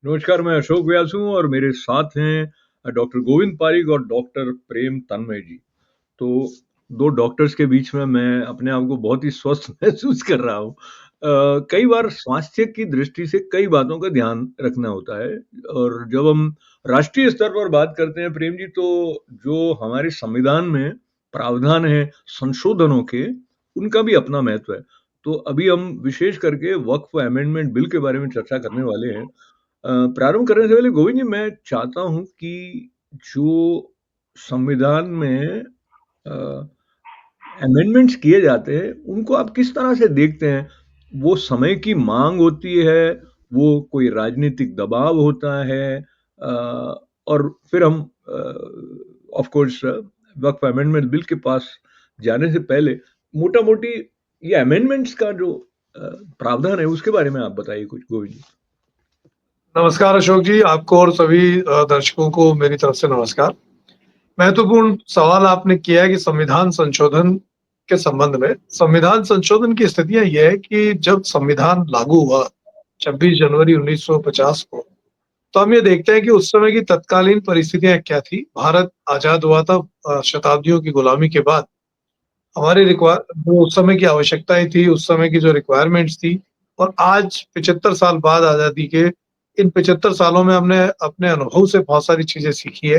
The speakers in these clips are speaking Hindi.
नमस्कार, मैं अशोक व्यास हूँ और मेरे साथ हैं डॉक्टर गोविंद पारिक और डॉक्टर प्रेम तन्मय जी। तो 2 डॉक्टर्स के बीच में मैं अपने आप को बहुत ही स्वस्थ महसूस कर रहा हूँ। कई बार स्वास्थ्य की दृष्टि से कई बातों का ध्यान रखना होता है और जब हम राष्ट्रीय स्तर पर बात करते हैं प्रेम जी, तो जो हमारे संविधान में प्रावधान है संशोधनों के, उनका भी अपना महत्व है। तो अभी हम विशेष करके वक्फ अमेंडमेंट बिल के बारे में चर्चा करने वाले हैं। प्रारंभ करने से पहले गोविंद जी, मैं चाहता हूँ कि जो संविधान में अमेंडमेंट्स किए जाते हैं, उनको आप किस तरह से देखते हैं? वो समय की माँग होती है, वो कोई राजनीतिक दबाव होता है, और फिर हम of course Waqf amendment bill के पास जाने से पहले मोटा-मोटी ये अमेंडमेंट्स का जो प्रावधान है, उसके बारे में आप बताइए कुछ गोविंद जी। नमस्कार अशोक जी, आपको और सभी दर्शकों को मेरी तरफ से नमस्कार। महत्वपूर्ण सवाल आपने किया है कि संविधान संशोधन के संबंध में। संविधान संशोधन की स्थितियाँ ये है कि जब संविधान लागू हुआ 26 जनवरी 1950 को, तो हम ये देखते हैं कि उस समय की तत्कालीन परिस्थितियाँ क्या थी। भारत आज़ाद हुआ था शताब्दियों की गुलामी के बाद। हमारी जो उस समय की आवश्यकताएँ थी, उस समय की जो रिक्वायरमेंट्स थी और आज 75 साल बाद आज़ादी के, इन 75 सालों में हमने अपने अनुभव से बहुत सारी चीज़ें सीखी है।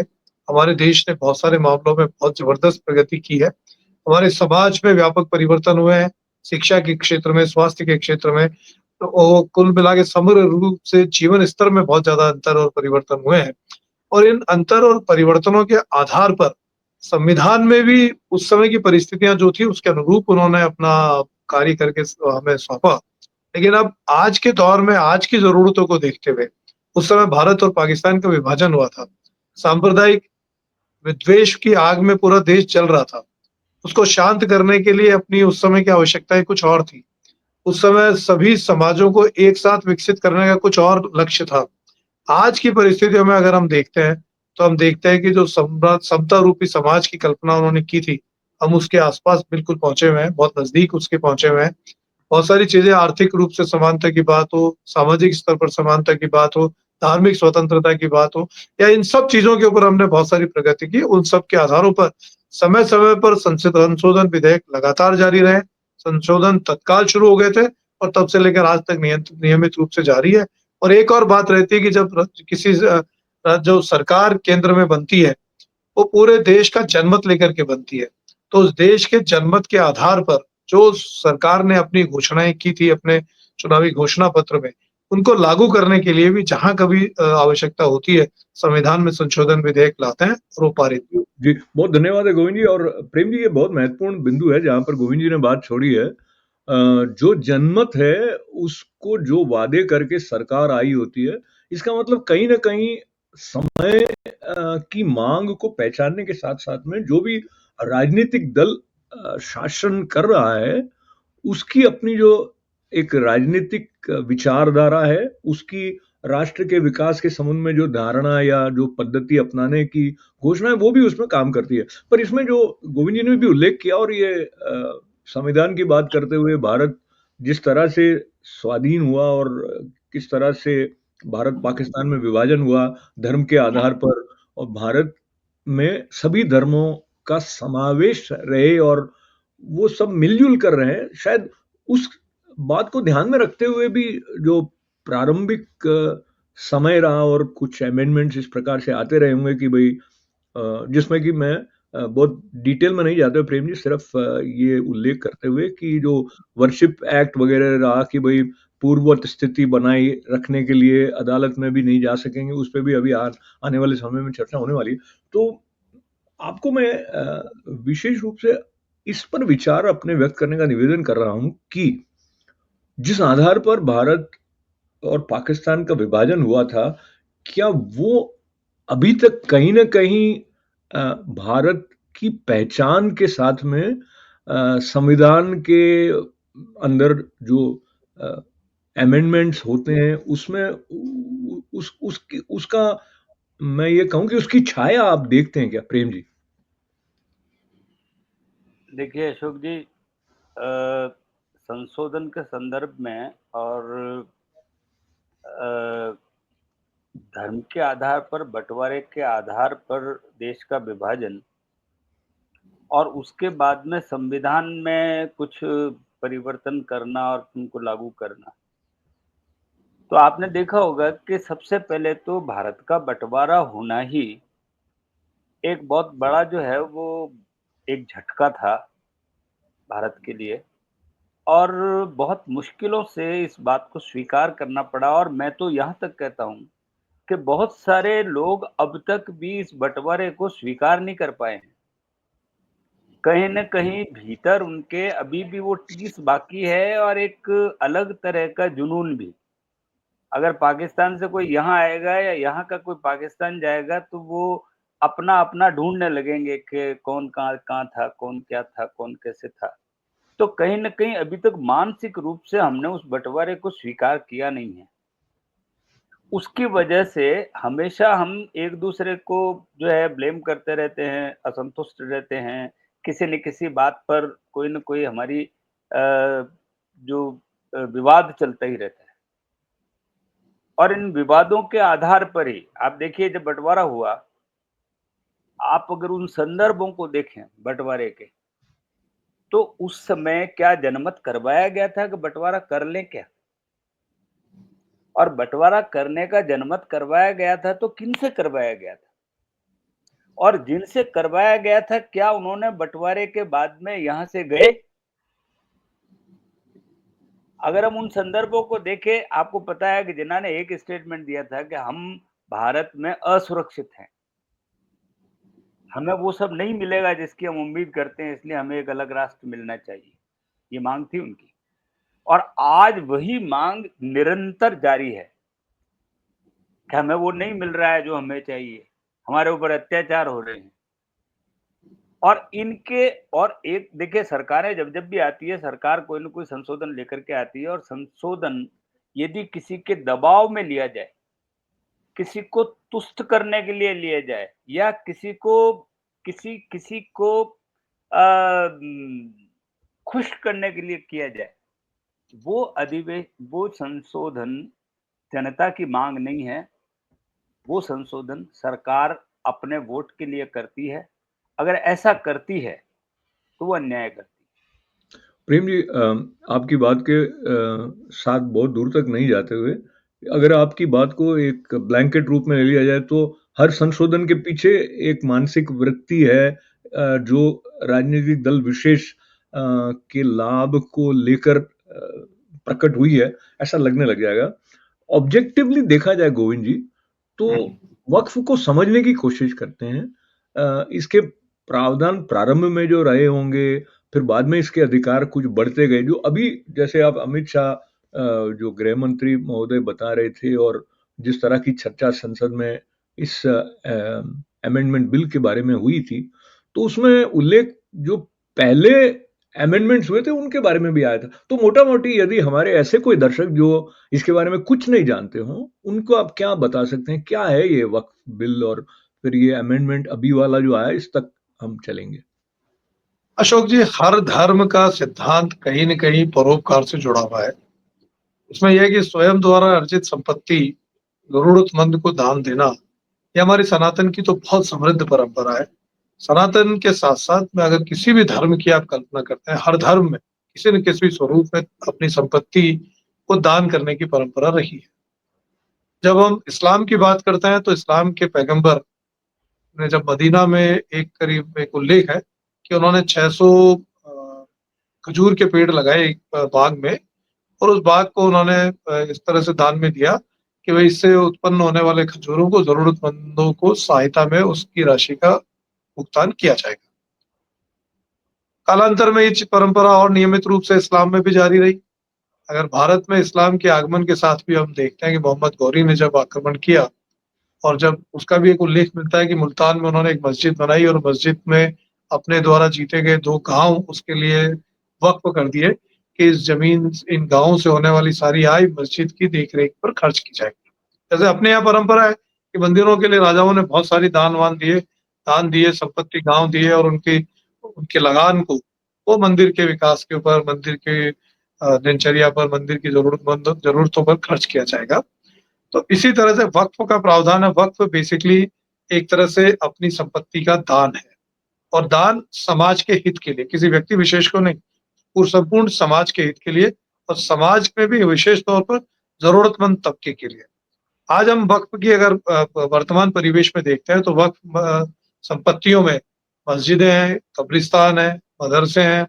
हमारे देश ने बहुत सारे मामलों में बहुत ज़बरदस्त प्रगति की है। हमारे समाज में व्यापक परिवर्तन हुए हैं, शिक्षा के क्षेत्र में, स्वास्थ्य के क्षेत्र में। तो वो कुल मिला के समग्र रूप से जीवन स्तर में बहुत ज़्यादा अंतर और परिवर्तन हुए हैं। और इन अंतर और परिवर्तनों के आधार पर संविधान में भी उस समय की परिस्थितियाँ जो थी उसके अनुरूप उन्होंने अपना कार्य करके हमें सौंपा। लेकिन अब आज के दौर में आज की ज़रूरतों को देखते हुए, उस समय भारत और पाकिस्तान का विभाजन हुआ था। सांप्रदायिक विद्वेष की आग में पूरा देश जल रहा था। उसको शांत करने के लिए अपनी उस समय की आवश्यकताएँ कुछ और थी। उस समय सभी समाजों को एक साथ विकसित करने का कुछ और लक्ष्य था। आज की परिस्थितियों में अगर हम देखते हैं, तो हम देखते हैं कि जो समता रूपी समाज की कल्पना उन्होंने की थी, हम उसके आस-पास बिल्कुल पहुँचे हुए हैं, बहुत नज़दीक उसके पहुँचे हुए हैं। बहुत सारी चीज़ें आर्थिक रूप से समानता की बात हो, सामाजिक स्तर पर समानता की बात हो, धार्मिक स्वतंत्रता की बात हो या इन सब चीज़ों के ऊपर हमने बहुत सारी प्रगति की। उन सब के आधारों पर समय-समय पर संशोधन विधेयक लगातार जारी रहे। संशोधन तत्काल शुरू हो गए थे और तब से लेकर आज तक नियमित रूप से जारी है। और एक और बात रहती है कि जब किसी जो सरकार केंद्र में बनती है, वो पूरे देश का जनमत लेकर के बनती है। तो उस देश के जनमत के आधार पर जो सरकार ने अपनी घोषणाएँ की थी अपने चुनावी घोषणा पत्र में, उनको लागू करने के लिए भी जहाँ कभी आवश्यकता होती है, संविधान में संशोधन विधेयक लाते हैं और वो पारित भी होते जी, बहुत धन्यवाद है गोविंद जी। और प्रेम जी, ये बहुत महत्वपूर्ण बिंदु है जहाँ पर गोविंद जी ने बात छोड़ी है। जो जनमत है, उसको जो वादे करके सरकार आई होती है, इसका मतलब कहीं न कहीं समय की माँग को पहचानने के साथ-साथ में जो भी राजनीतिक दल शासन कर रहा है, उसकी अपनी जो एक राजनीतिक विचारधारा है, उसकी राष्ट्र के विकास के संबंध में जो धारणा या जो पद्धति अपनाने की घोषणा है, वो भी उसमें काम करती है। पर इसमें जो गोविंद जी ने भी उल्लेख किया, और ये संविधान की बात करते हुए भारत जिस तरह से स्वाधीन हुआ और किस तरह से भारत-पाकिस्तान में विभाजन हुआ धर्म के आधार पर, और भारत में सभी धर्मों का समावेश रहे और वो सब मिल-जुल कर रहे हैं। शायद उस बात को ध्यान में रखते हुए भी जो प्रारंभिक समय रहा और कुछ अमेंडमेंट्स इस प्रकार से आते रहे होंगे कि भई जिसमें कि मैं बहुत डिटेल में नहीं जाता प्रेम जी, सिर्फ़ ये उल्लेख करते हुए कि जो वर्शिप एक्ट वगैरह रहा कि भई पूर्ववत स्थिति बनाए रखने के लिए अदालत में भी नहीं जा सकेंगे, उस पे भी अभी आने वाले समय में चर्चा होने वाली है। तो आपको मैं विशेष रूप से इस पर विचार अपने व्यक्त करने का निवेदन कर रहा हूँ कि जिस आधार पर भारत और पाकिस्तान का विभाजन हुआ था, क्या वो अभी तक कहीं न कहीं भारत की पहचान के साथ में संविधान के अंदर जो अ, अमेंडमेंट्स होते हैं, उसमें उ उस उसकी उसका मैं ये कहूँ कि उसकी छाया आप देखते हैं क्या प्रेम जी? देखिए अशोक जी, संशोधन के संदर्भ में और धर्म के आधार पर, बंटवारे के आधार पर देश का विभाजन और उसके बाद में संविधान में कुछ परिवर्तन करना और उनको लागू करना। तो आपने देखा होगा कि सबसे पहले तो भारत का बँटवारा होना ही एक बहुत बड़ा जो है वो एक झटका था भारत के लिए और बहुत मुश्किलों से इस बात को स्वीकार करना पड़ा और मैं तो यहाँ तक कहता हूँ कि बहुत सारे लोग अब तक भी इस बँटवारे को स्वीकार नहीं कर पाए हैं। कहीं न कहीं भीतर उनके अभी भी वो टीस बाकी है और एक अलग तरह का जुनून भी। अगर पाकिस्तान से कोई यहाँ आएगा या यहाँ का कोई पाकिस्तान जाएगा तो वो अपना-अपना ढूँढने लगेंगे कि कौन कहाँ कहाँ था, कौन क्या था, कौन कैसे था। तो कहीं न कहीं अभी तक मानसिक रूप से हमने उस बँटवारे को स्वीकार किया नहीं है। उसकी वजह से हमेशा हम एक-दूसरे को जो है ब्लेम करते रहते हैं, असंतुष्ट रहते हैं, किसी न किसी बात पर कोई न कोई हमारी जो विवाद चलता ही रहता है। और इन विवादों के आधार पर ही आप देखिए जब बँटवारा हुआ, आप अगर उन संदर्भों को देखें बँटवारे के, तो उस समय क्या जनमत करवाया गया था कि बँटवारा कर लें क्या? और बँटवारा करने का जनमत करवाया गया था तो किनसे करवाया गया था? और जिनसे करवाया गया था क्या उन्होंने बँटवारे के बाद में यहाँ से गए? अगर हम उन संदर्भों को देखें, आपको पता है कि जिन्ना ने एक स्टेटमेंट दिया था कि हम भारत में असुरक्षित हैं। हमें वो सब नहीं मिलेगा जिसकी हम उम्मीद करते हैं, इसलिए हमें एक अलग राष्ट्र मिलना चाहिए। ये माँग थी उनकी और आज वही माँग निरंतर जारी है कि हमें वो नहीं मिल रहा है जो हमें चाहिए। हमारे ऊपर अत्याचार हो रहे हैं और इनके और एक देखिए सरकारें जब-जब भी आती है, सरकार कोई न कोई संशोधन लेकर के आती है और संशोधन यदि किसी के दबाव में लिया जाए, किसी को तुष्ट करने के लिए लिया जाए या किसी किसी को खुश करने के लिए किया जाए, वो संशोधन जनता की माँग नहीं है, वो संशोधन सरकार अपने वोट के लिए करती है। अगर ऐसा करती है, तो वो अन्याय करती है। प्रेम जी, आपकी बात के साथ बहुत दूर तक नहीं जाते हुए, अगर आपकी बात को एक ब्लैंकेट रूप में ले लिया जाए तो हर संशोधन के पीछे एक मानसिक वृत्ति है जो राजनीतिक दल विशेष के लाभ को लेकर प्रकट हुई है, ऐसा लगने लग जाएगा। ऑब्जेक्टिवली देखा जाए गोविंद जी, तो वक्फ को समझने की कोशिश करते हैं। इसके प्रावधान प्रारंभ में जो रहे होंगे, फिर बाद में इसके अधिकार कुछ बढ़ते गए, जो अभी जैसे आप अमित शाह जो गृह मंत्री महोदय बता रहे थे और जिस तरह की चर्चा संसद में इस अमेंडमेंट बिल के बारे में हुई थी, तो उसमें उल्लेख जो पहले अमेंडमेंट्स हुए थे उनके बारे में भी आया था। तो मोटा-मोटी यदि हमारे ऐसे कोई दर्शक जो इसके बारे में कुछ नहीं जानते हों, उनको आप क्या बता सकते हैं? क्या है ये वक्फ बिल और फिर ये अमेंडमेंट अभी वाला जो आया, इस तक हम चलेंगे। अशोक जी, हर धर्म का सिद्धांत कहीं न कहीं परोपकार से जुड़ा हुआ है। उसमें यह है कि स्वयं द्वारा अर्जित संपत्ति जरूरतमंद को दान देना, ये हमारी सनातन की तो बहुत समृद्ध परंपरा है। सनातन के साथ-साथ में अगर किसी भी धर्म की आप कल्पना करते हैं, हर धर्म में किसी न किसी स्वरूप में अपनी संपत्ति को दान करने की परंपरा रही है। जब हम इस्लाम की बात करते हैं, तो इस्लाम के पैगंबर ने जब मदीना में एक करीब एक उल्लेख है कि उन्होंने 600 खजूर के पेड़ लगाए एक बाग में और उस बाग को उन्होंने इस तरह से दान में दिया कि भई इससे उत्पन्न होने वाले खजूरों को ज़रूरतमंदों को सहायता में उसकी राशि का भुगतान किया जाएगा। कालांतर में ये परंपरा और नियमित रूप से इस्लाम में भी जारी रही। अगर भारत में इस्लाम के आगमन के साथ भी हम देखते हैं कि मोहम्मद गौरी ने जब आक्रमण किया और जब उसका भी एक उल्लेख मिलता है कि मुल्तान में उन्होंने एक मस्जिद बनाई और मस्जिद में अपने द्वारा जीते गए 2 गाँव उसके लिए वक़्फ़ कर दिए कि इस ज़मीन इन गाँवों से होने वाली सारी आय मस्जिद की देख-रेख पर खर्च की जाएगी। जैसे अपने यहाँ परंपरा है कि मंदिरों के लिए राजाओं ने बहुत सारी दान दिए, संपत्ति गाँव दिए और उनकी उनके लगान को वो मंदिर के विकास के ऊपर, मंदिर के दिनचर्या पर, मंदिर की ज़रूरतों पर खर्च किया जाएगा। तो इसी तरह से वक्फ का प्रावधान है। वक्फ बेसिकली एक तरह से अपनी संपत्ति का दान है, और दान समाज के हित के लिए, किसी व्यक्ति विशेष को नहीं, पूर्ण संपूर्ण समाज के हित के लिए, और समाज में भी विशेष तौर पर जरूरतमंद तबके के लिए। आज हम वक्फ की अगर वर्तमान परिवेश में देखते हैं तो वक्फ संपत्तियों में मस्जिदें हैं, कब्रिस्तान है, मदरसे हैं,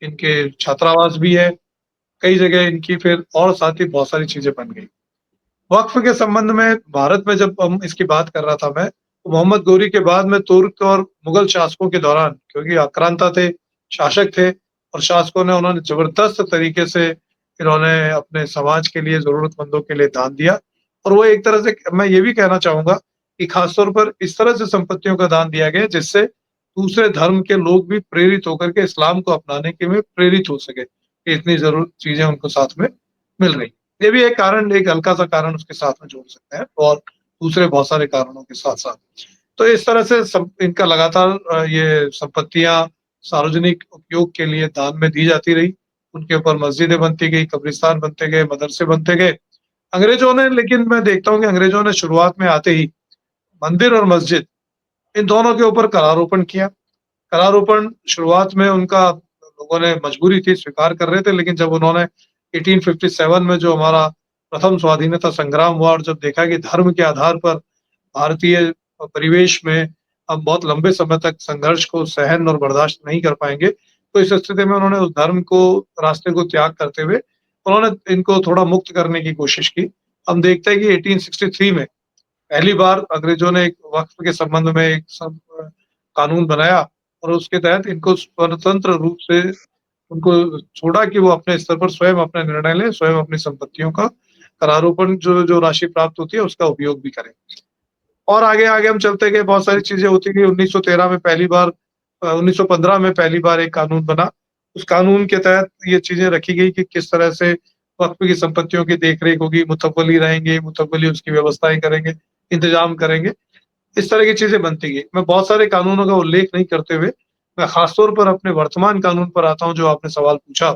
इनके छात्रावास भी है, कई जगह इनकी फिर और साथ ही बहुत सारी चीजें बन गई। वक्फ के संबंध में भारत में जब हम इसकी बात कर रहा था मैं, तो मोहम्मद गौरी के बाद में तुर्क और मुगल शासकों के दौरान, क्योंकि आक्रांता थे, शासक थे, और शासकों ने उन्होंने जबरदस्त तरीके से इन्होंने अपने समाज के लिए, जरूरतमंदों के लिए दान दिया। और वो एक तरह से मैं ये भी कहना चाहूंगा कि खासतौर पर इस तरह से संपत्तियों का दान दिया गया जिससे दूसरे धर्म के लोग भी प्रेरित होकर के इस्लाम को अपनाने के में प्रेरित हो सके, कि इतनी जरूर चीजें उनको साथ में मिल रही। ये भी एक कारण, एक हल्का सा कारण उसके साथ में जोड़ सकते हैं, और दूसरे बहुत सारे कारणों के साथ साथ। तो इस तरह से इनका लगातार ये संपत्तियां सार्वजनिक उपयोग के लिए दान में दी जाती रही। उनके ऊपर मस्जिदें बनती गई, कब्रिस्तान बनते गए, मदरसे बनते गए। अंग्रेजों ने, लेकिन मैं देखता हूँ कि अंग्रेजों ने शुरुआत में आते ही मंदिर और मस्जिद, इन दोनों के ऊपर करारोपण किया। करारोपण शुरुआत में उनका, लोगों ने मजबूरी थी, स्वीकार कर रहे थे, लेकिन जब उन्होंने 1857 में जो हमारा प्रथम स्वाधीनता संग्राम हुआ, और जब देखा कि धर्म के आधार पर भारतीय परिवेश में हम बहुत लंबे समय तक संघर्ष को सहन और बर्दाश्त नहीं कर पाएंगे, तो इस स्थिति में उन्होंने उस धर्म को, रास्ते को त्याग करते हुए उन्होंने इनको थोड़ा मुक्त करने की कोशिश की। हम देखते हैं कि 1863 में पहली बार अंग्रेजों ने एक वक्फ के संबंध में एक कानून बनाया, और उसके तहत इनको स्वतंत्र रूप से उनको छोड़ा कि वो अपने स्तर पर स्वयं अपना निर्णय लें, स्वयं अपनी संपत्तियों का करारोपण, जो जो राशि प्राप्त होती है उसका उपयोग भी करें। और आगे आगे हम चलते गए, बहुत सारी चीजें होती गई। 1913 में पहली बार 1915 में पहली बार एक कानून बना। उस कानून के तहत ये चीजें रखी गई कि किस तरह से वक्फ की संपत्तियों की देखरेख होगी, मुतव्वली रहेंगे, मुतव्वली उसकी व्यवस्थाएं करेंगे, इंतजाम करेंगे। इस तरह की चीजें बनती गई। मैं बहुत सारे कानूनों का उल्लेख नहीं करते हुए, मैं खासतौर पर अपने वर्तमान कानून पर आता हूँ, जो आपने सवाल पूछा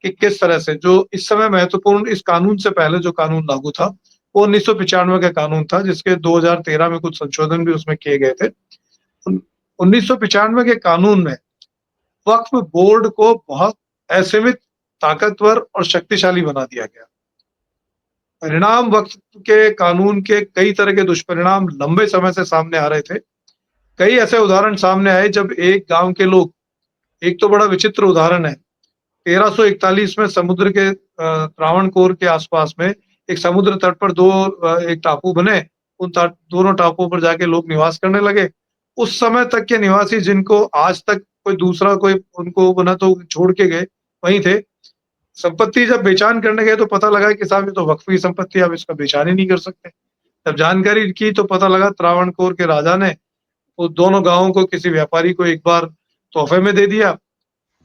कि किस तरह से, जो इस समय महत्वपूर्ण, इस कानून से पहले जो कानून लागू था वो 1995 का कानून था, जिसके 2013 में कुछ संशोधन भी उसमें किए गए थे। 1995 के कानून में वक्फ बोर्ड को बहुत असीमित, ताकतवर और शक्तिशाली बना दिया गया। परिणाम, वक्फ के कानून के कई तरह के दुष्परिणाम लंबे समय से सामने आ रहे थे। कई ऐसे उदाहरण सामने आए जब एक गांव के लोग, एक तो बड़ा विचित्र उदाहरण है, 1341 में समुद्र के त्रावणकोर के आसपास में एक समुद्र तट पर एक टापू बने। उन दोनों टापुओं पर जाके लोग निवास करने लगे। उस समय तक के निवासी, जिनको आज तक कोई दूसरा कोई उनको बना तो छोड़ के गए, वहीं थे। संपत्ति जब बेचान करने गए तो पता लगा कि साहब ये तो वक्फ की संपत्ति, आप इसका बेचान ही नहीं कर सकते। जब जानकारी की तो पता लगा त्रावणकोर के राजा ने वो दोनों गांवों को किसी व्यापारी को एक बार तोहफे में दे दिया,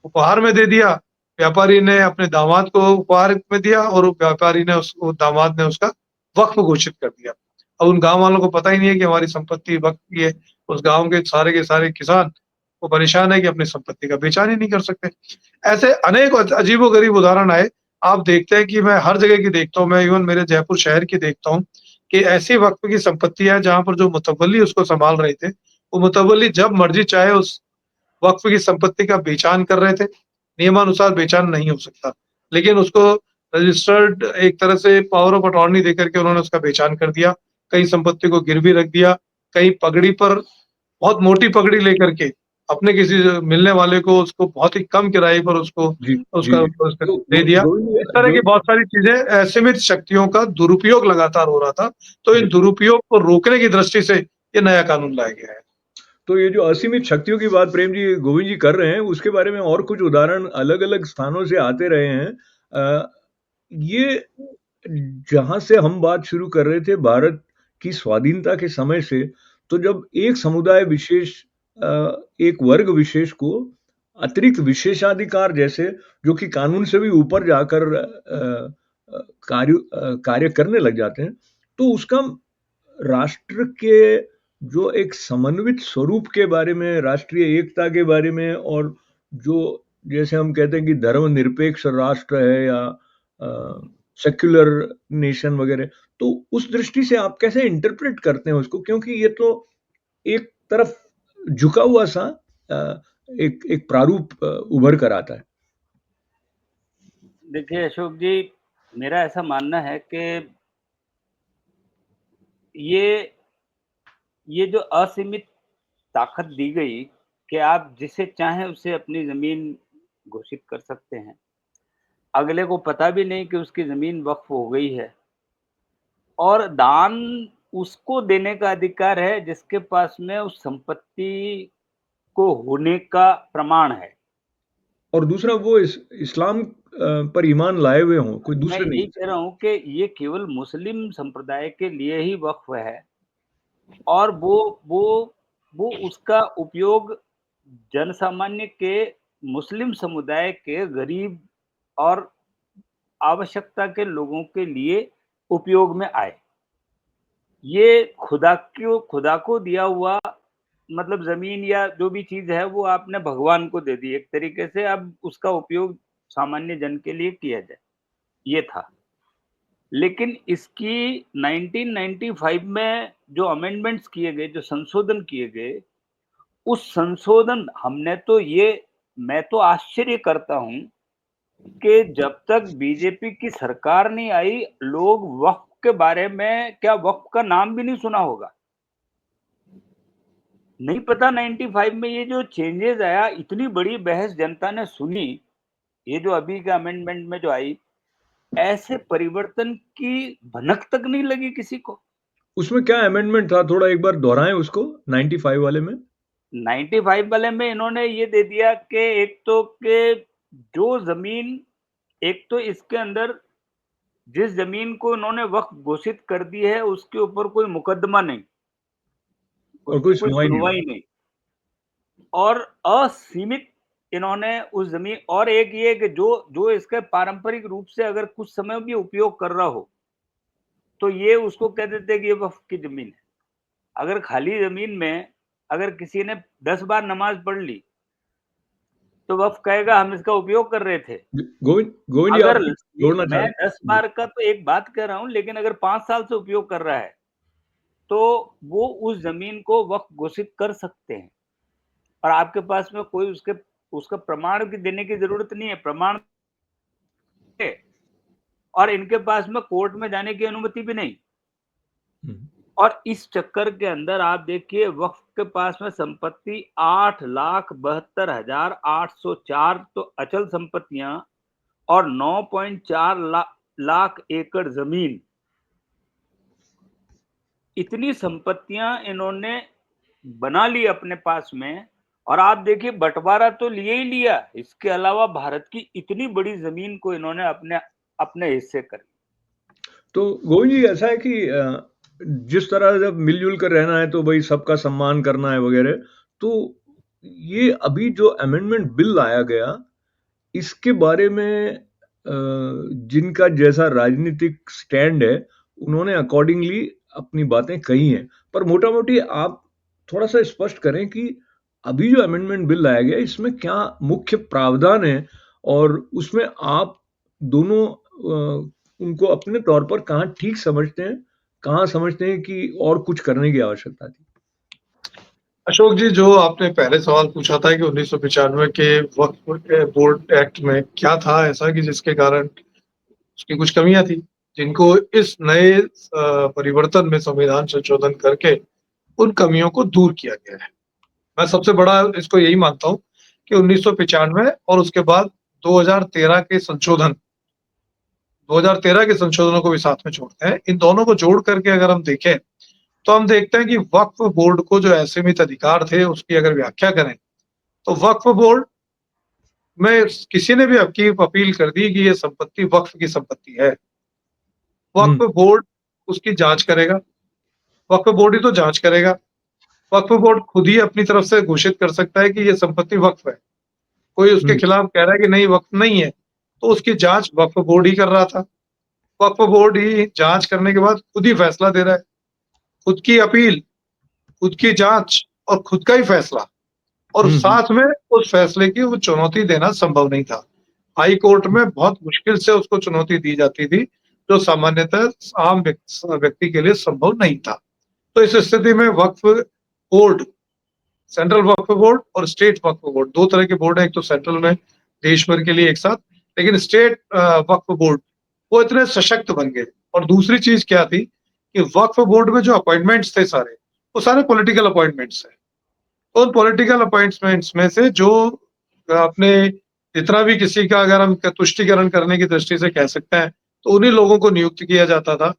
उपहार में दे दिया। व्यापारी ने अपने दामाद को उपहार में दिया, और व्यापारी ने दामाद ने उसका वक्फ घोषित कर दिया। अब उन गांव वालों को पता ही नहीं है कि हमारी संपत्ति वक्फ की है। उस गांव के सारे किसान वो परेशान है कि अपनी संपत्ति का बेचान ही नहीं कर सकते। ऐसे अनेक अजीबोगरीब उदाहरण आए। आप देखते हैं कि मैं हर जगह की देखता हूँ, मैं इवन मेरे जयपुर शहर की देखता हूँ कि ऐसी वक्फ की संपत्ति है जहाँ पर जो मुतवल्ली उसको संभाल रहे थे, वो मुतवल्ली जब मर्जी चाहे उस वक्फ की संपत्ति का बेचान कर रहे थे। नियमानुसार बेचान नहीं हो सकता, लेकिन उसको रजिस्टर्ड एक तरह से पावर ऑफ अटॉर्नी देकर के उन्होंने उसका बेचान कर दिया। कहीं संपत्ति को गिरवी रख दिया, कहीं पगड़ी पर, बहुत मोटी पगड़ी लेकर के अपने किसी मिलने वाले को उसको बहुत ही कम किराए पर उसको जी, उसका जी। उसका तो दे दिया। इस तरह की गोविंद बहुत सारी चीजें, सीमित शक्तियों का दुरुपयोग लगातार हो रहा था। तो इन जी। दुरुपयोग को रोकने की दृष्टि से ये नया कानून लाया गया है। तो ये जो असीमित शक्तियों की बात प्रेम जी, गोविंद जी कर रहे हैं, उसके बारे में और कुछ उदाहरण अलग-अलग स्थानों से आते रहे हैं। ये जहाँ से हम बात शुरू कर रहे थे भारत की स्वाधीनता के समय से, तो जब एक समुदाय विशेष एक वर्ग विशेष को अतिरिक्त विशेषाधिकार जैसे, जो कि कानून से भी ऊपर जाकर कार्य करने लग जाते हैं, तो उसका राष्ट्र के जो एक समन्वित स्वरूप के बारे में, राष्ट्रीय एकता के बारे में, और जो जैसे हम कहते हैं कि धर्मनिरपेक्ष राष्ट्र है, या सेक्युलर नेशन वगैरह। तो उस दृष्टि से आप कैसे इंटरप्रेट करते हैं उसको? क्योंकि ये तो एक तरफ झुका हुआ सा एक प्रारूप उभर कर आता है। देखिए अशोक जी, मेरा ऐसा मानना है कि ये ये जो असीमित ताकत दी गई कि आप जिसे चाहें उसे अपनी ज़मीन घोषित कर सकते हैं। अगले को पता भी नहीं कि उसकी ज़मीन वक़्फ़ हो गई है और दान उसको देने का अधिकार है जिसके पास में उस संपत्ति को होने का प्रमाण है। और दूसरा वो इस्लाम पर ईमान लाए हुए हों, कोई मैं दूसरे नहीं। यही कह रहा हूँ कि ये केवल मुस्लिम संप्रदाय के लिए ही वक़्फ़ है और वो उसका उपयोग जनसामान्य के मुस्लिम समुदाय के गरीब और आवश्यकता के लोगों के लिए उपयोग में आए। ये खुदा को दिया हुआ मतलब ज़मीन या जो भी चीज़ है वो आपने भगवान को दे दी एक तरीके से, अब उसका उपयोग सामान्य जन के लिए किया जाए, ये था। लेकिन इसकी 1995 में जो अमेंडमेंट्स किए गए, जो संशोधन किए गए, उस संशोधन हमने तो ये मैं तो आश्चर्य करता हूँ कि जब तक बीजेपी की सरकार नहीं आई, लोग वक़्फ़ के बारे में क्या वक़्फ़ का नाम भी नहीं सुना होगा। नहीं पता 95 में ये जो चेंजेज़ आया, इतनी बड़ी बहस जनता ने सुनी, ये जो अभी के अमेंडमेंट में जो आई, ऐसे परिवर्तन की भनक तक नहीं लगी किसी को। उसमें क्या अमेंडमेंट था? थोड़ा एक बार दोहराएँ उसको 95 वाले में। 95 वाले में इन्होंने ये दे दिया कि एक तो कि जो ज़मीन एक तो इसके अंदर जिस ज़मीन को इन्होंने वक़्फ़ घोषित कर दी है, उसके ऊपर कोई मुकदमा नहीं, और उसकी कोई कोई सुनवाई नहीं सुनवाई होगी। नहीं और असीमित इन्होंने उस ज़मीन और एक ये कि जो इसके पारंपरिक रूप से अगर कुछ समय भी उपयोग कर रहा हो, तो ये उसको कह देते हैं कि ये वक़्फ़ की ज़मीन है। अगर खाली ज़मीन में अगर किसी ने 10 बार नमाज़ पढ़ ली, तो वक़्फ़ कहेगा हम इसका उपयोग कर रहे थे। गोविंद जी आप अगर कुछ ये जोड़ना चाह मैं रहे 10 हैं? जी। बार का तो एक बात कह रहा हूँ, लेकिन अगर 5 साल से उपयोग कर रहा है, तो वो उस ज़मीन को वक़्फ़ घोषित कर सकते हैं और आपके पास में कोई उसका प्रमाण भी देने की ज़रूरत नहीं है, प्रमाण है और इनके पास में कोर्ट में जाने की अनुमति भी नहीं। हुँ। और इस चक्कर के अंदर आप देखिए वक़्फ़ के पास में संपत्ति 8,72,804 तो अचल संपत्तियाँ और 9.4 लाख एकड़ ज़मीन। इतनी संपत्तियाँ इन्होंने बना ली अपने पास में और आप देखिए बँटवारा तो लिया ही लिया, इसके अलावा भारत की इतनी बड़ी ज़मीन को इन्होंने अपने अपने हिस्से कर तो गोविंद जी ऐसा है कि जिस तरह जब मिल-जुल कर रहना है तो भई सबका सम्मान करना है वगैरह, तो ये अभी जो अमेंडमेंट बिल लाया गया, इसके बारे में जिनका जैसा राजनीतिक स्टैंड है, उन्होंने अकॉर्डिंगली अपनी बातें कही हैं। पर मोटा-मोटी आप थोड़ा-सा स्पष्ट करें कि अभी जो अमेंडमेंट बिल लाया गया है, इसमें क्या मुख्य प्रावधान है और उसमें आप दोनों उनको अपने तौर पर कहाँ ठीक समझते हैं, कहाँ समझते हैं कि और कुछ करने की आवश्यकता थी? अशोक जी, जो आपने पहले सवाल पूछा था कि 1995 के वक्फ बोर्ड एक्ट में क्या था ऐसा कि जिसके कारण उसकी कुछ कमियां थी, जिनको इस नए परिवर्तन में संविधान संशोधन करके उन कमियों को दूर किया गया है। मैं सबसे बड़ा इसको यही मानता हूँ कि 1995 और उसके बाद 2013 के संशोधन 2013 के संशोधनों को भी साथ में जोड़ते हैं। इन दोनों को जोड़ करके अगर हम देखें, तो हम देखते हैं कि वक्फ बोर्ड को जो असीमित अधिकार थे, उसकी अगर व्याख्या करें, तो वक्फ बोर्ड में किसी ने भी आपकी अपील कर दी कि ये संपत्ति वक्फ की संपत्ति है। हुँ, वक्फ बोर्ड उसकी जाँच करेगा, वक्फ बोर्ड ही तो जाँच करेगा। वक्फ बोर्ड खुद ही अपनी तरफ से घोषित कर सकता है कि ये संपत्ति वक्फ है। कोई उसके हुँ, खिलाफ कह रहा है कि नहीं वक्फ नहीं है, तो उसकी जाँच वक्फ बोर्ड ही कर रहा था। वक्फ बोर्ड ही जाँच करने के बाद खुद ही फैसला दे रहा है। खुद की अपील, खुद की जाँच और खुद का ही फैसला और हुँ, हुँ, साथ में उस फैसले की वो चुनौती देना संभव नहीं था। हाई कोर्ट में बहुत मुश्किल से उसको चुनौती दी जाती थी, जो सामान्यतः आम व्यक्ति के लिए संभव नहीं था। तो इस स्थिति में वक्फ बोर्ड, सेंट्रल वक्फ बोर्ड और स्टेट वक्फ बोर्ड, दो तरह के बोर्ड है, एक तो सेंट्रल में देश भर के लिए एक साथ, लेकिन स्टेट वक्फ बोर्ड वो इतने सशक्त बन गए। और दूसरी चीज क्या थी कि वक्फ बोर्ड में जो अपॉइंटमेंट्स थे सारे, वो सारे पॉलिटिकल अपॉइंटमेंट्स है। उन पॉलिटिकल अपॉइंटमेंट्स में से जो अपने जितना भी किसी का अगर हम तुष्टिकरण करने की दृष्टि से कह सकते हैं, तो उन्हीं लोगों को नियुक्त किया जाता था।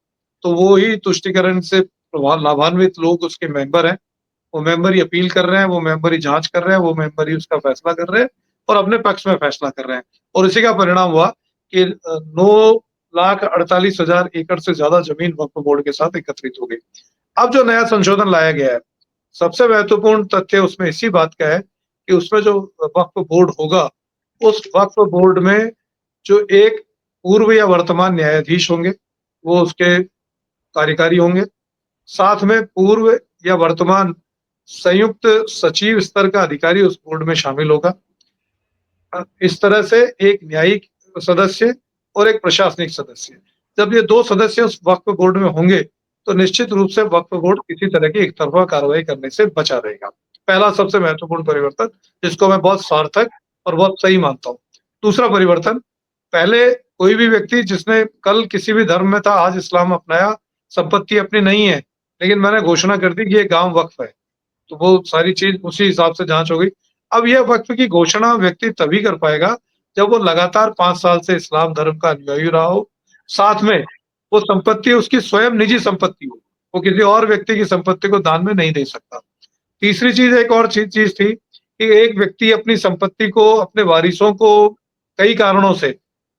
तो वो ही तुष्टिकरण से लाभान्वित लोग उसके मेंबर हैं। वो मेंबर ही अपील कर रहे हैं, वो मेंबर ही जांच कर रहे हैं, वो मेंबर ही उसका फैसला कर रहे हैं और अपने पक्ष में फैसला कर रहे हैं। और इसी का परिणाम हुआ कि 9,48,000 एकड़ से ज्यादा जमीन वक्फ बोर्ड के साथ एकत्रित हो गई। अब जो नया संशोधन लाया गया है, सबसे महत्वपूर्ण तथ्य उसमें इसी बात का है कि उसमें जो वक्फ बोर्ड होगा, उस वक्फ बोर्ड में जो एक पूर्व या वर्तमान न्यायाधीश होंगे, वो उसके कार्यकारी होंगे। साथ में पूर्व या वर्तमान संयुक्त सचिव स्तर का अधिकारी उस बोर्ड में शामिल होगा। इस तरह से एक न्यायिक सदस्य और एक प्रशासनिक सदस्य, जब ये दो सदस्य उस वक्फ बोर्ड में होंगे, तो निश्चित रूप से वक्फ बोर्ड किसी तरह की एकतरफा कार्रवाई करने से बचा रहेगा। पहला सबसे महत्वपूर्ण परिवर्तन, जिसको मैं बहुत सार्थक और बहुत सही मानता हूँ। दूसरा परिवर्तन, पहले कोई भी व्यक्ति जिसने कल किसी भी धर्म में था, आज इस्लाम अपनाया, संपत्ति अपनी नहीं है, लेकिन मैंने घोषणा कर दी कि ये गांव वक्फ है, तो वो सारी चीज उसी हिसाब से जांच हो गई। अब यह वक्फ की घोषणा व्यक्ति तभी कर पाएगा जब वो लगातार 5 साल से इस्लाम धर्म का अनुयायी रहा हो, साथ में वो संपत्ति उसकी स्वयं निजी संपत्ति हो, वो किसी और व्यक्ति की संपत्ति को दान में नहीं दे सकता। तीसरी चीज, एक और चीज थी कि एक व्यक्ति अपनी संपत्ति को अपने वारिसों को कई कारणों से,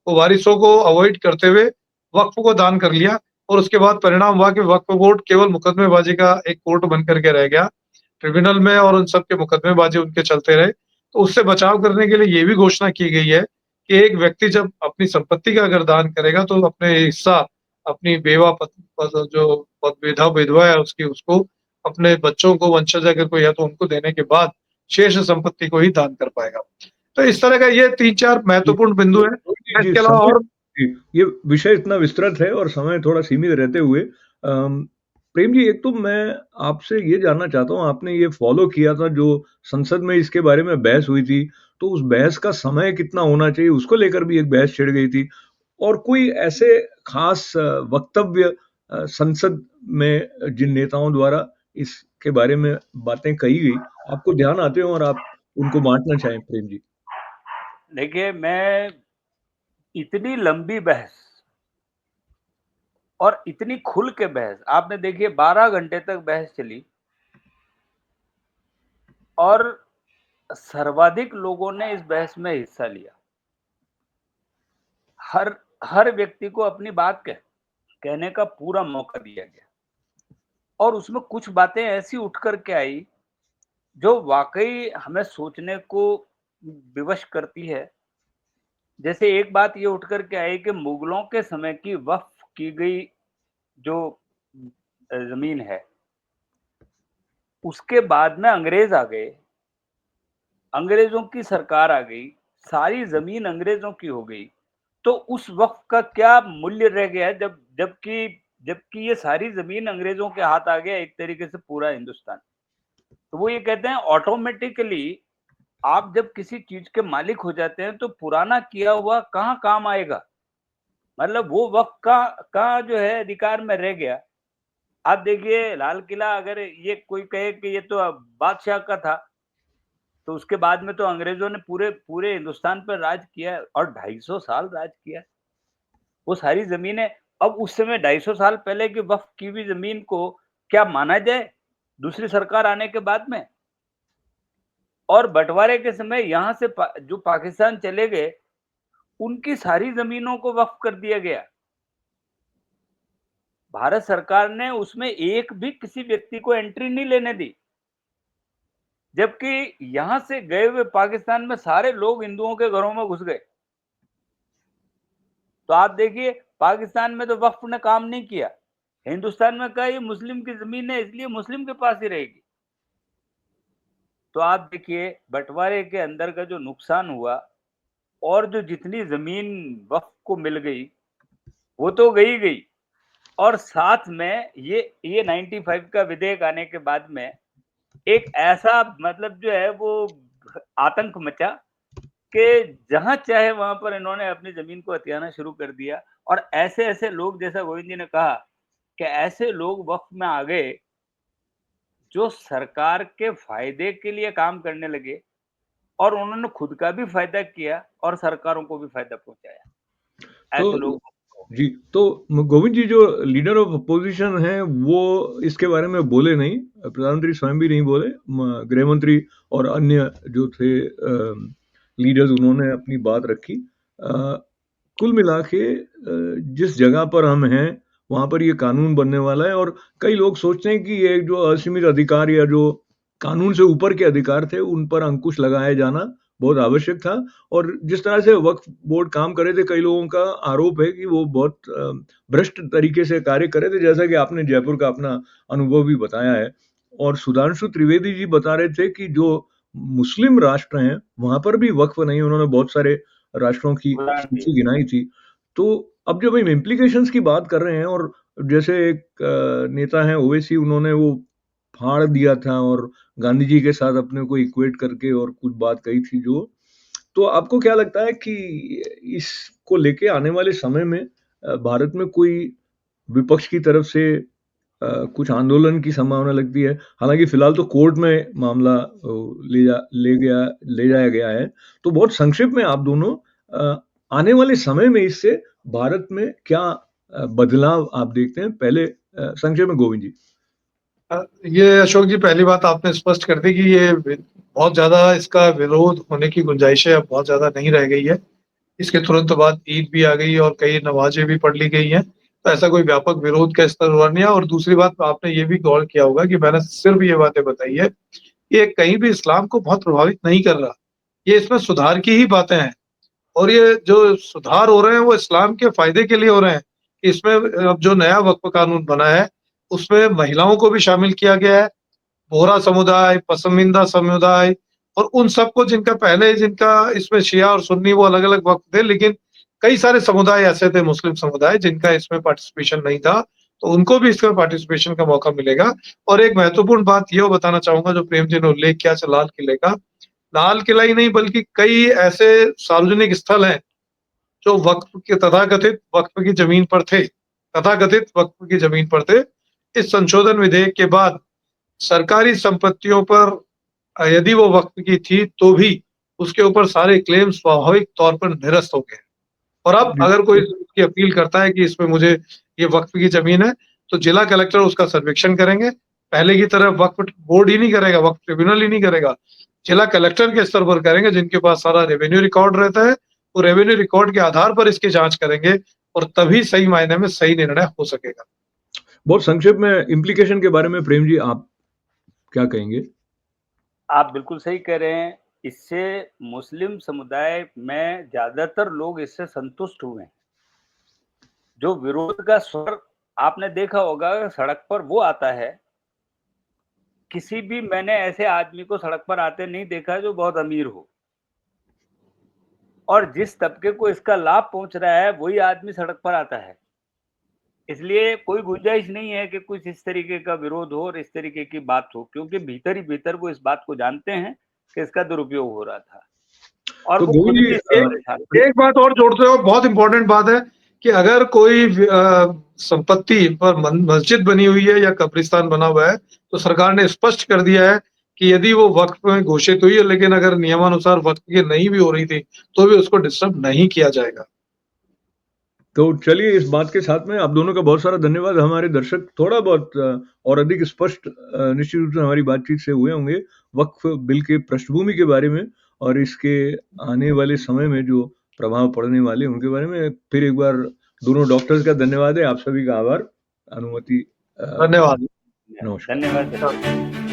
वो वारिसों को अवॉइड करते हुए वक्फ को दान कर लिया, और उसके बाद परिणाम हुआ कि वक्फ बोर्ड केवल मुकदमेबाजी का एक कोर्ट बन करके रह गया ट्रिब्यूनल में, और उन सब के मुकदमेबाजी उनके चलते रहे। तो उससे बचाव करने के लिए ये भी घोषणा की गई है कि एक व्यक्ति जब अपनी संपत्ति का अगर दान करेगा, तो अपने हिस्सा अपनी जो विधवा है उसकी, उसको अपने बच्चों को, वंशज अगर कोई है तो उनको देने के बाद शेष संपत्ति को ही दान कर पाएगा। तो इस तरह का ये 3-4 महत्वपूर्ण बिंदु है। जी, इसके अलावा समय और जी, ये विषय इतना विस्तृत है और समय थोड़ा सीमित रहते हुए प्रेम जी, एक तो मैं आपसे ये जानना चाहता हूँ, आपने ये फॉलो किया था जो संसद में इसके बारे में बहस हुई थी, तो उस बहस का समय कितना होना चाहिए, उसको लेकर भी एक बहस छिड़ गई थी। और कोई ऐसे खास वक्तव्य संसद में जिन नेताओं द्वारा इसके बारे में बातें कही गई, आपको ध्यान आते हो और आप उनको बाँटना चाहें प्रेम जी? देखिए, मैं इतनी लंबी बहस और इतनी खुल के बहस, आपने देखिए 12 घंटे तक बहस चली और सर्वाधिक लोगों ने इस बहस में हिस्सा लिया। हर हर व्यक्ति को अपनी बात कहने का पूरा मौका दिया गया और उसमें कुछ बातें ऐसी उठ कर के आई, जो वाक़ई हमें सोचने को विवश करती है। जैसे एक बात ये उठ कर के आई कि मुगलों के समय की वक़्फ़ की गई जो ज़मीन है, उसके बाद में अंग्रेज़ आ गए, अंग्रेज़ों की सरकार आ गई, सारी ज़मीन अंग्रेज़ों की हो गई, तो उस वक़्फ़ का क्या मूल्य रह गया है जबकि ये सारी ज़मीन अंग्रेज़ों के हाथ आ गया, एक तरीके से पूरा हिंदुस्तान। तो वो ये कहते हैं ऑटोमैटिकली आप जब किसी चीज़ के मालिक हो जाते हैं, तो पुराना किया हुआ कहाँ काम आएगा? मतलब वो वक़्फ़ का जो है अधिकार में रह गया। आप देखिए लाल किला, अगर ये कोई कहे कि ये तो बादशाह का था, तो उसके बाद में तो अंग्रेज़ों ने पूरे पूरे हिंदुस्तान पर राज किया है और 250 साल राज किया है। वो सारी ज़मीनें अब उस समय 250 साल पहले की वक़्फ़ की हुई ज़मीन को क्या माना जाए, दूसरी सरकार आने के बाद में? और बँटवारे के समय यहाँ से जो पाकिस्तान चले गए, उनकी सारी ज़मीनों को वक़्फ़ कर दिया गया। भारत सरकार ने उसमें एक भी किसी व्यक्ति को एंट्री नहीं लेने दी। जबकि यहाँ से गए हुए पाकिस्तान में सारे लोग हिंदुओं के घरों में घुस गए। तो आप देखिए पाकिस्तान में तो वक़्फ़ ने काम नहीं किया। हिंदुस्तान में कहा ये मुस्लिम की ज़मीन है, इसलिए मुस्लिम के पास ही रहेगी। तो आप देखिए बँटवारे के अंदर का जो नुकसान हुआ और जो जितनी ज़मीन वक़्फ़ को मिल गई, वो तो गई और साथ में ये 95 का विधेयक आने के बाद में एक ऐसा मतलब जो है वो आतंक मचा कि जहाँ चाहे वहाँ पर इन्होंने अपनी ज़मीन को हथियाना शुरू कर दिया और ऐसे-ऐसे लोग जैसा गोविंद जी ने कहा कि ऐसे लोग वक़्त में आ गए, जो सरकार के फ़ायदे के लिए काम करने लगे और उन्होंने खुद का भी फ़ायदा किया और सरकारों को भी फ़ायदा पहुँचाया। तो ऐसे लोग जी, तो गोविंद जी जो लीडर ऑफ अपोज़िशन हैं, वो इसके बारे में बोले नहीं। प्रधानमंत्री स्वयं भी नहीं बोले। गृह मंत्री और अन्य जो थे लीडर्स उन्होंने अपनी बात रखी। कुल मिला के जिस जगह पर हम हैं, वहाँ पर ये कानून बनने वाला है और कई लोग सोचते हैं कि ये जो असीमित अधिकार या जो कानून से ऊपर के अधिकार थे, उन पर अंकुश लगाया जाना बहुत आवश्यक था और जिस तरह से वक्फ बोर्ड काम कर रहे थे, कई लोगों का आरोप है कि वो बहुत भ्रष्ट तरीके से कार्य कर रहे थे, जैसा कि आपने जयपुर का अपना अनुभव भी बताया है। और सुधांशु त्रिवेदी जी बता रहे थे कि जो मुस्लिम राष्ट्र हैं, वहाँ पर भी वक्फ नहीं, उन्होंने बहुत सारे राष्ट्रों की उदाहरण दिए। सूची गिनाई थी। तो अब जब हम इम्प्लीकेशंस की बात कर रहे हैं और जैसे एक नेता हैं ओवैसी, उन्होंने वो फाड़ दिया था और गांधी जी के साथ अपने को इक्वेट करके और कुछ बात कही थी जो, तो आपको क्या लगता है कि इसको लेके आने वाले समय में भारत में कोई विपक्ष की तरफ से कुछ आंदोलन की संभावना लगती है? हालाँकि फिलहाल तो कोर्ट में मामला ले जाया गया है। तो बहुत संक्षिप्त में आप दोनों आने वाले समय में इससे भारत में क्या बदलाव आप देखते हैं? पहले संक्षेप में गोविंद जी। ये अशोक जी पहली बात आपने स्पष्ट कर दी कि ये बहुत ज़्यादा इसका विरोध होने की गुंजाइशें अब बहुत ज़्यादा नहीं रह गई है। इसके तुरंत बाद ईद भी आ गई और कई नमाज़ें भी पढ़ ली गई हैं। तो ऐसा कोई व्यापक विरोध का स्तर हुआ नहीं है और दूसरी बात आपने ये भी गौर किया होगा कि मैंने सिर्फ़ ये बातें बताई है, ये कहीं भी इस्लाम को बहुत प्रभावित नहीं कर रहा। ये इसमें सुधार की ही बातें हैं और ये जो सुधार हो रहे हैं वो इस्लाम के फ़ायदे के लिए हो रहे हैं। इसमें अब जो नया वक्फ कानून बना है, उसमें महिलाओं को भी शामिल किया गया है। बोहरा समुदाय, पसमानदा समुदाय और उन सबको जिनका इसमें शिया और सुन्नी वो अलग-अलग वक़्त थे, लेकिन कई सारे समुदाय ऐसे थे मुस्लिम समुदाय जिनका इसमें पार्टिसिपेशन नहीं था, तो उनको भी इसमें पार्टिसिपेशन का मौका मिलेगा। और एक महत्वपूर्ण बात ये बताना चाहूँगा जो प्रेम जी ने उल्लेख किया लाल किले का। लाल किला ही नहीं बल्कि कई ऐसे सार्वजनिक स्थल हैं, जो वक़्फ के तथाकथित वक़्फ की ज़मीन पर थे तथाकथित वक़्फ की ज़मीन पर थे। इस संशोधन विधेयक के बाद सरकारी संपत्तियों पर यदि वो वक़्फ की थी तो भी उसके ऊपर सारे क्लेम स्वाभाविक तौर पर निरस्त हो गए। और अब जी। अगर कोई उसकी अपील करता है कि इसमें मुझे ये वक़्फ की ज़मीन है, तो जिला कलेक्टर उसका सर्वेक्षण करेंगे। पहले की तरह वक़्फ बोर्ड ही नहीं करेगा, वक़्फ ट्रिब्यूनल ही नहीं करेगा। जिला कलेक्टर के स्तर पर करेंगे जिनके पास सारा रेवेन्यू रिकॉर्ड रहता है। वो रेवेन्यू रिकॉर्ड के आधार पर इसकी जाँच करेंगे और तभी सही मायने में सही निर्णय हो सकेगा। बहुत संक्षेप में इम्प्लीकेशन के बारे में प्रेम जी आप क्या कहेंगे? आप बिल्कुल सही कह रहे हैं। इससे मुस्लिम समुदाय में ज़्यादातर लोग इससे संतुष्ट हुए हैं। जो विरोध का स्वर आपने देखा होगा सड़क पर वो आता है। किसी भी मैंने ऐसे आदमी को सड़क पर आते नहीं देखा जो बहुत अमीर हो। और जिस तबके को इसका लाभ पहुँच रहा है, वही आदमी सड़क पर आता है। इसलिए कोई गुंजाइश नहीं है कि कुछ इस तरीके का विरोध हो और इस तरीके की बात हो, क्योंकि भीतर ही भीतर वो इस बात को जानते हैं कि इसका दुरुपयोग हो रहा था और तो वो खुद गोविंद जी भी इससे परेशान थे। एक बात और जोड़ते हो, बहुत इम्पोर्टेंट बात है कि अगर कोई संपत्ति पर मस्जिद बनी हुई है या कब्रिस्तान बना हुआ है, तो सरकार ने स्पष्ट कर दिया है कि यदि वो वक़्फ में घोषित हुई है, लेकिन अगर नियमानुसार वक़्फ की नहीं भी हो रही थी, तो भी उसको डिस्टर्ब नहीं किया जाएगा। तो चलिए इस बात के साथ में आप दोनों का बहुत सारा धन्यवाद। हमारे दर्शक थोड़ा बहुत और अधिक स्पष्ट निश्चित रूप से हमारी बातचीत से हुए होंगे वक्फ बिल के पृष्ठभूमि के बारे में और इसके आने वाले समय में जो प्रभाव पड़ने वाले उनके बारे में। फिर एक बार दोनों डॉक्टर्स का धन्यवाद है, आप सभी का आभार। अनुमति धन्यवाद। नमस्कार। धन्यवाद।